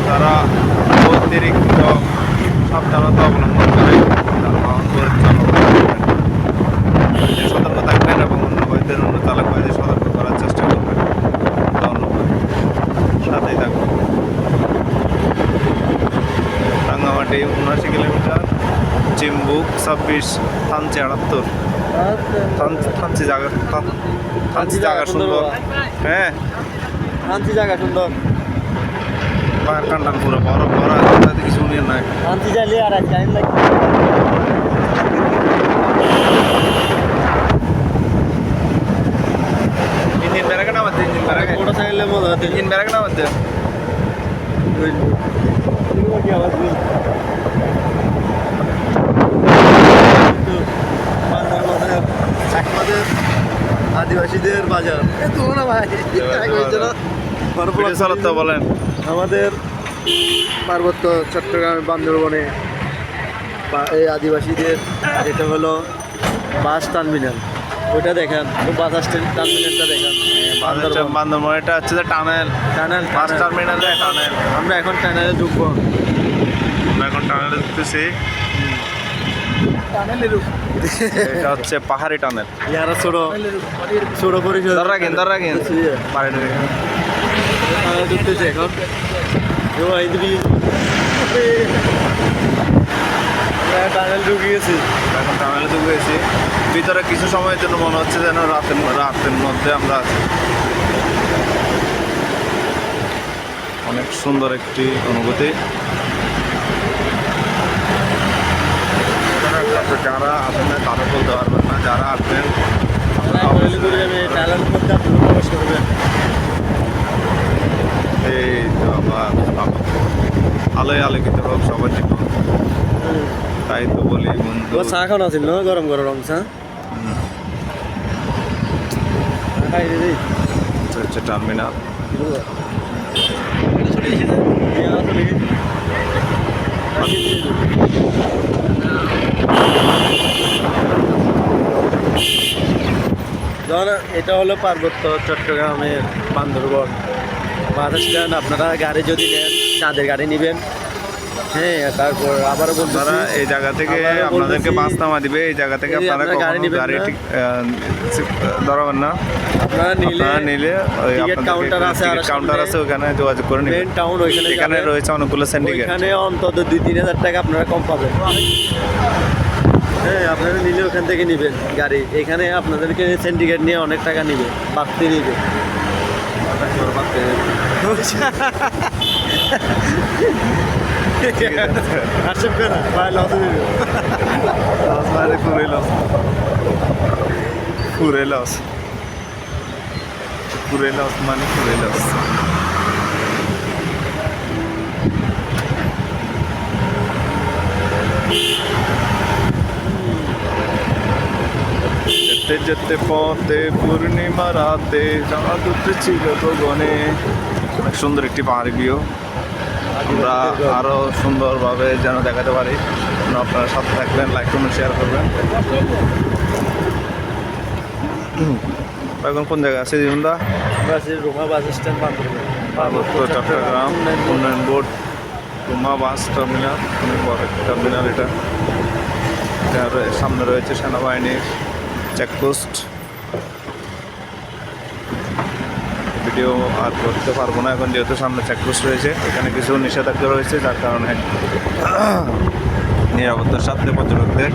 তারা অতিরিক্ত সাবধানতা অবলম্বন করে যানবাহন পরিচালনা করবেন। সতর্ক থাকবেন এবং অন্য বাইকদের অন্য চালক ভাইদের সতর্ক করার চেষ্টা করবেন। ধন্যবাদ, সাথেই থাকবেন। রাঙ্গামাটি 79 কিলোমিটার, চিম্বুক 26, থানচি 78। থানচি জায়গা সুন্দর। হ্যাঁ, থানচি জায়গা সুন্দর। পাহাড় কান্ডাল পুরো বরফ ভরা, তাতে কিছু নিয়ে নাই। থানচি যাইলে আর টাইম লাগবে। ইঞ্জিন ব্যারাকে নামাচ্ছে, ইঞ্জিন ব্যারাকে মোটরসাইকেলের মতো ইঞ্জিন ব্যারাকে নামাচ্ছে। আদিবাসীদের বাজার চালাতে বলেন। আমাদের পার্বত্য চট্টগ্রাম বান্দরবনে এই আদিবাসীদের এটা হলো বাস টার্মিনাল। ওইটা দেখান, বাস টার্মিনালটা দেখান। বান্দরবন এটা হচ্ছে যে টানেল, বাস টার্মিনালে টানেল। আমরা এখন টানেলে ঢুকবো। আমরা এখন টানেলে ঢুকতেছি। এটা হচ্ছে পাহাড়ি টানেল। ইয়ারা ছোট ছোট পরিষদ রাখেন ঢুকতেছে এখন। টানেল ঢুকে গেছি, এখন টানেলে ঢুকে গেছি। ভিতরে কিছু সময়ের জন্য মনে হচ্ছে যেন রাতের মধ্যে আমরা আছি। অনেক সুন্দর একটি অনুভূতি। যারা আসেন না তারা বলতে পারবেন না, যারা আসবেন এই তো আমার আলোয় আলোকিত হোক সবার জীবন, তাই তো বলি বন্ধু। চা খাওয়া ছিল গরম গরম রং চা খাই হচ্ছে টার্মিনাল। এটা হলো পার্বত্য চট্টগ্রামের বান্দরবন বাস স্ট্যান্ড। আপনারা গাড়ি যদি নেন, চাঁদের গাড়ি নেবেন। হ্যাঁ, তারপর আবারও বলতে আপনারা এই জায়গা থেকে আপনাদেরকে বাস নামা দিবে। এই জায়গা থেকে আপনারা গাড়ি ঠিক ধরাবেন না। আপনারা নিলে কাউন্টার আছে, ওখানে যোগাযোগ করে নেবেন। টাউন ওইখানে এখানে রয়েছে অনেকগুলো সিন্ডিকেট। এখানে অন্তত 2-3 হাজার টাকা আপনারা কম পাবেন। হ্যাঁ, আপনারা নিলে ওখান থেকে নেবেন গাড়ি। এখানে আপনাদেরকে সিন্ডিকেট নিয়ে অনেক টাকা নেবে, বাড়তে নেবে। পুরে লস মানে পুরে লস। যেতে যেতে পথে পূর্ণিমা রাতে চাঁদ উঠেছিল গগনে। অনেক সুন্দর একটি পাহাড়ি ভিউ। আমরা আরও সুন্দরভাবে যেন দেখাতে পারি। আপনারা সাথে থাকবেন, লাইক কমেন্ট শেয়ার করবেন। এখন কোন জায়গায় আছে জীবনদা? রুমা বাস স্ট্যান্ড পার্বত্য চট্টগ্রাম উন্নয়ন বোর্ড রুমা বাস টার্মিনাল। অনেক বড় টার্মিনাল এটা। সামনে রয়েছে সেনাবাহিনীর চেকপোস্ট। ভিডিও আর করতে পারবো না এখন, যেহেতু সামনে চেকপোস্ট রয়েছে। এখানে কিছু নিষেধাজ্ঞা রয়েছে, যার কারণে নিরাপত্তার সাথে পর্যটকদের